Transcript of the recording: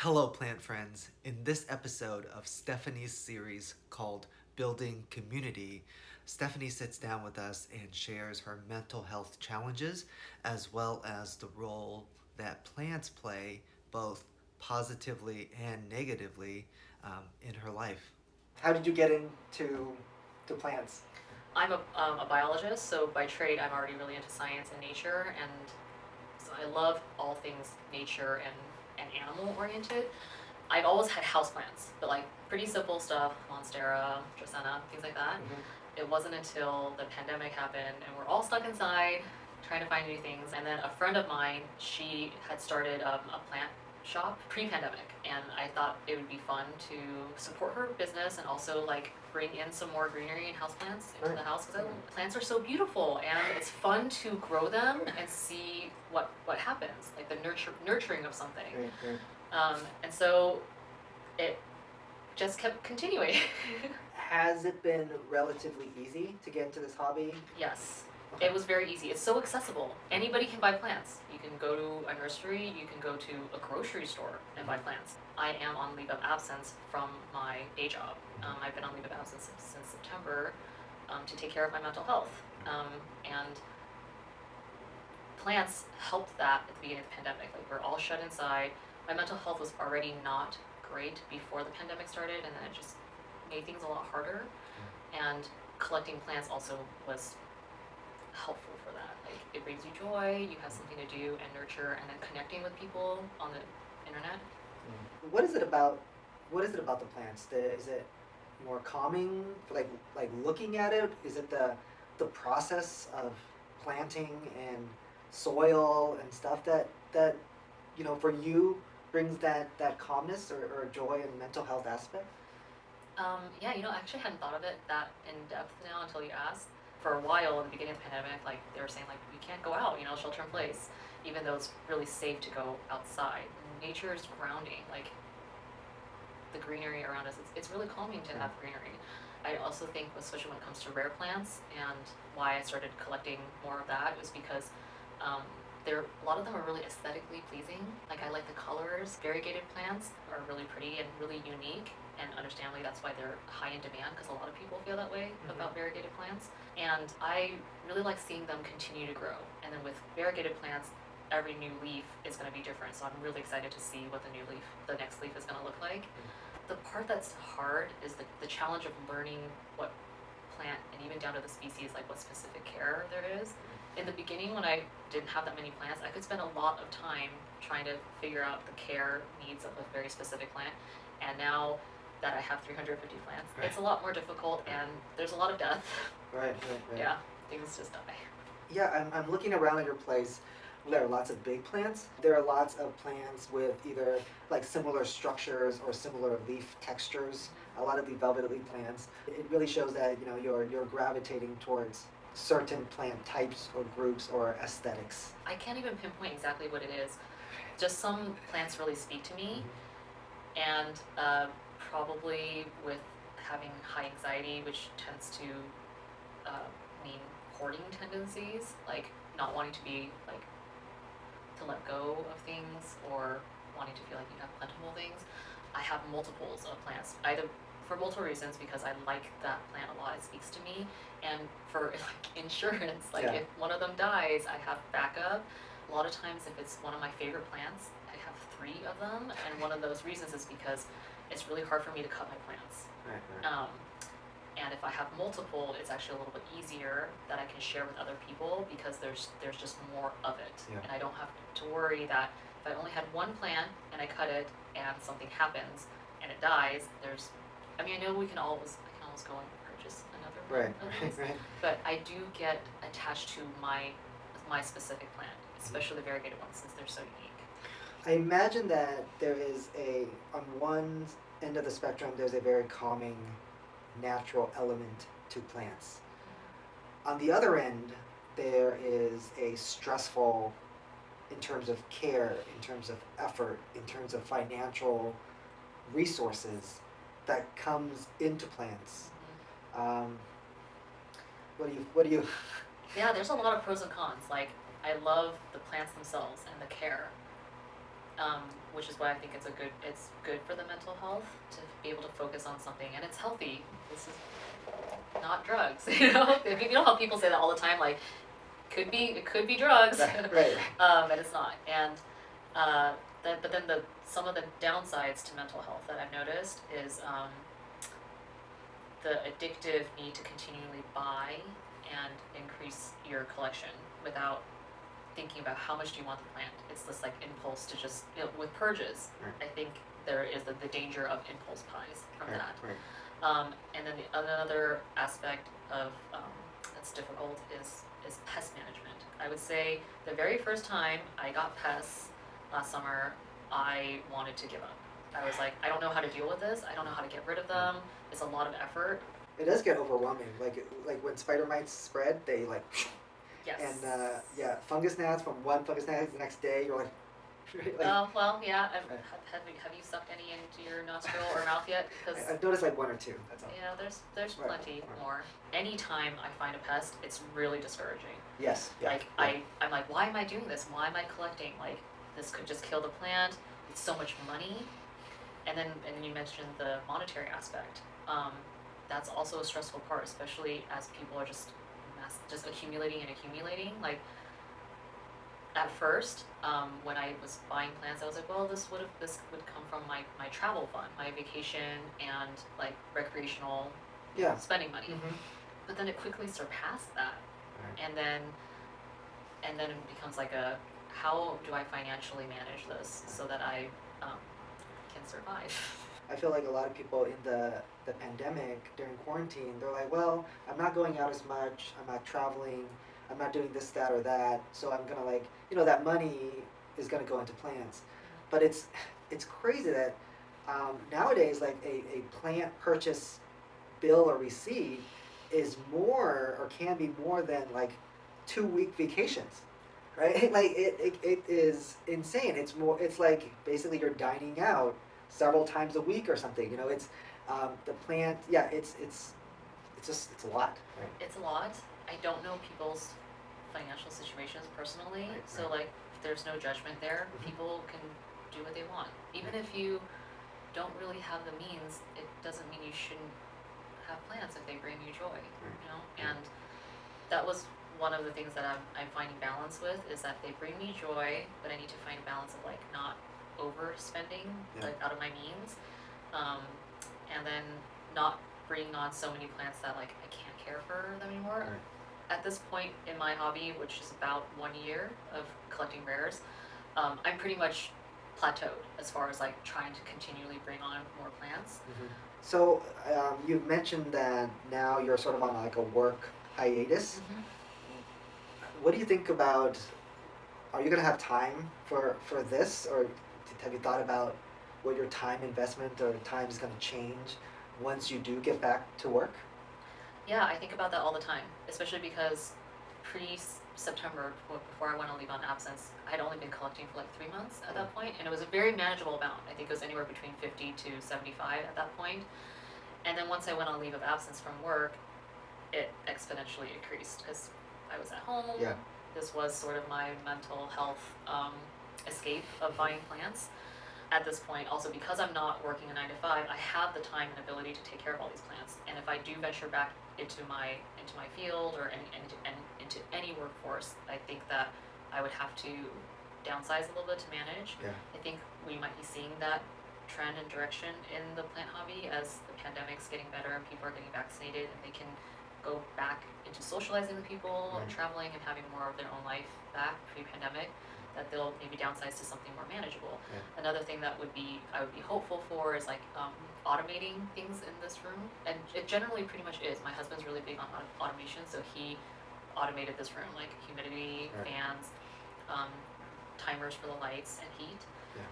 Hello, plant friends. In this episode of Stephanie's series called Building Community, Stephanie sits down with us and shares her mental health challenges as well as the role that plants play both positively and negatively in her life. How did you get into to plants? I'm a biologist, so by trade I'm already really into science and nature, and so I love all things nature and animal oriented. I've always had houseplants, but like pretty simple stuff, Monstera, Dracaena, things like that. It wasn't until the pandemic happened and we're all stuck inside trying to find new things. And then a friend of mine, she had started a plant shop pre-pandemic, and I thought it would be fun to support her business and also like bring in some more greenery and houseplants into the house, because plants are so beautiful and it's fun to grow them and see what happens, like the nurturing of something. And so it just kept continuing. Has it been relatively easy to get into this hobby? Yes. It was very easy. It's so accessible. Anybody can buy plants. You can go to a nursery, you can go to a grocery store and buy plants. I am on leave of absence from my day job. I've been on leave of absence since September to take care of my mental health. And plants helped that at the beginning of the pandemic. Like, we're all shut inside. My mental health was already not great before the pandemic started, and then it just made things a lot harder. And collecting plants also was helpful for that. Like, it brings you joy, you have something to do and nurture, and then connecting with people on the internet. What is it about the plants? Is it more calming, like looking at it? Is it the process of planting and soil and stuff that for you brings that calmness or joy and mental health aspect? Yeah, I actually hadn't thought of it that in depth now until you asked. For a while in the beginning of the pandemic, like, they were saying, like, we can't go out, shelter in place, even though it's really safe to go outside. Nature is grounding, like, the greenery around us, it's really calming to have greenery. I also think, especially when it comes to rare plants, and why I started collecting more of that, is because a lot of them are really aesthetically pleasing. Like, I like the colors. Variegated plants are really pretty and really unique, and understandably that's why they're high in demand, because a lot of people feel that way about variegated plants. And I really like seeing them continue to grow. And then with variegated plants, every new leaf is going to be different, so I'm really excited to see what the next leaf is going to look like. The part that's hard is the challenge of learning what plant, and even down to the species, like what specific care there is. In the beginning, when I didn't have that many plants, I could spend a lot of time trying to figure out the care needs of a very specific plant. And now that I have 350 plants, it's a lot more difficult, and there's a lot of death. Right. Yeah, things just die. Yeah, I'm looking around at your place. There are lots of big plants. There are lots of plants with either like similar structures or similar leaf textures. A lot of the velvet leaf plants. It really shows that you're gravitating towards certain plant types or groups or aesthetics. I can't even pinpoint exactly what it is. Just some plants really speak to me, and probably with having high anxiety, which tends to mean hoarding tendencies, like not wanting to be like to let go of things, or wanting to feel like you have plentiful things. I have multiples of plants, either for multiple reasons, because I like that plant a lot, it speaks to me, and for like insurance, like if one of them dies, I have backup. A lot of times, if it's one of my favorite plants, I have 3 of them, and one of those reasons is because it's really hard for me to cut my plants. Right. And if I have multiple, it's actually a little bit easier that I can share with other people, because there's just more of it. And I don't have to worry that if I only had one plant and I cut it and something happens and it dies, I know I can always go and purchase another one of these. Right. But I do get attached to my specific plant, especially the variegated ones, since they're so unique. I imagine that there is on one end of the spectrum, there's a very calming, natural element to plants. On the other end, there is a stressful, in terms of care, in terms of effort, in terms of financial resources that comes into plants. What do you? Yeah, there's a lot of pros and cons. Like, I love the plants themselves and the care. which is why I think it's good for the mental health to be able to focus on something, and it's healthy. This is not drugs, you know. You know how people say that all the time, like it could be drugs, Right. but it's not. And but then some of the downsides to mental health that I've noticed is the addictive need to continually buy and increase your collection without thinking about how much do you want the plant. It's this like impulse to just, you know, with purges, I think there is the danger of impulse buys from that. And then another aspect of that's difficult is pest management. I would say the very first time I got pests last summer, I wanted to give up. I was like, I don't know how to deal with this. I don't know how to get rid of them. It's a lot of effort. It does get overwhelming. Like when spider mites spread, they like. Yes. And fungus gnats from one fungus gnat the next day, you're like. Well, yeah. Have you sucked any into your nostril or mouth yet? Because I've noticed like one or two. That's all. Yeah, there's plenty more. Anytime I find a pest, it's really discouraging. Yes. Yeah. Like I'm like, why am I doing this? Why am I collecting? Like this could just kill the plant. It's so much money. And then you mentioned the monetary aspect. That's also a stressful part, especially as people are just accumulating and accumulating. Like at first, when I was buying plants, I was like, well, this would come from my travel fund, my vacation and like recreational spending money. Mm-hmm. But then it quickly surpassed that, and then it becomes like how do I financially manage this so that I can survive? I feel like a lot of people in the pandemic during quarantine, they're like, well, I'm not going out as much, I'm not traveling, I'm not doing this, that, or that, so I'm gonna like, you know, that money is gonna go into plants. But it's crazy that nowadays, like a plant purchase bill or receipt is more or can be more than like 2-week vacations, right? Like it is insane. It's like basically you're dining out several times a week or something. You know, it's the plant. Yeah, it's a lot. Right? It's a lot. I don't know people's financial situations personally, so like there's no judgment there. Mm-hmm. People can do what they want, even if you don't really have the means. It doesn't mean you shouldn't have plants if they bring you joy. You know, and that was one of the things that I'm finding balance with, is that they bring me joy, but I need to find a balance of like not overspending like out of my means, and then not bringing on so many plants that like I can't care for them anymore. At this point in my hobby, which is about 1 year of collecting rares, I'm pretty much plateaued as far as like trying to continually bring on more plants. Mm-hmm. So you've mentioned that now you're sort of on like a work hiatus. Mm-hmm. What do you think about, are you going to have time for this, or have you thought about what your time investment or time is going to change once you do get back to work? Yeah, I think about that all the time, especially because pre-September, before I went on leave on absence, I'd only been collecting for like 3 months at that point, and it was a very manageable amount. I think it was anywhere between 50 to 75 at that point. And then once I went on leave of absence from work, it exponentially increased because I was at home. Yeah. This was sort of my mental health escape of buying plants. At this point, also because I'm not working a 9 to 5, I have the time and ability to take care of all these plants. And if I do venture back into my field or into any workforce, I think that I would have to downsize a little bit to manage. Yeah. I think we might be seeing that trend and direction in the plant hobby as the pandemic's getting better and people are getting vaccinated and they can go back into socializing with people and traveling and having more of their own life back pre-pandemic, that they'll maybe downsize to something more manageable. Yeah. Another thing that I would be hopeful for is like automating things in this room, and it generally pretty much is. My husband's really big on automation, so he automated this room, like humidity, fans, timers for the lights and heat. Yeah.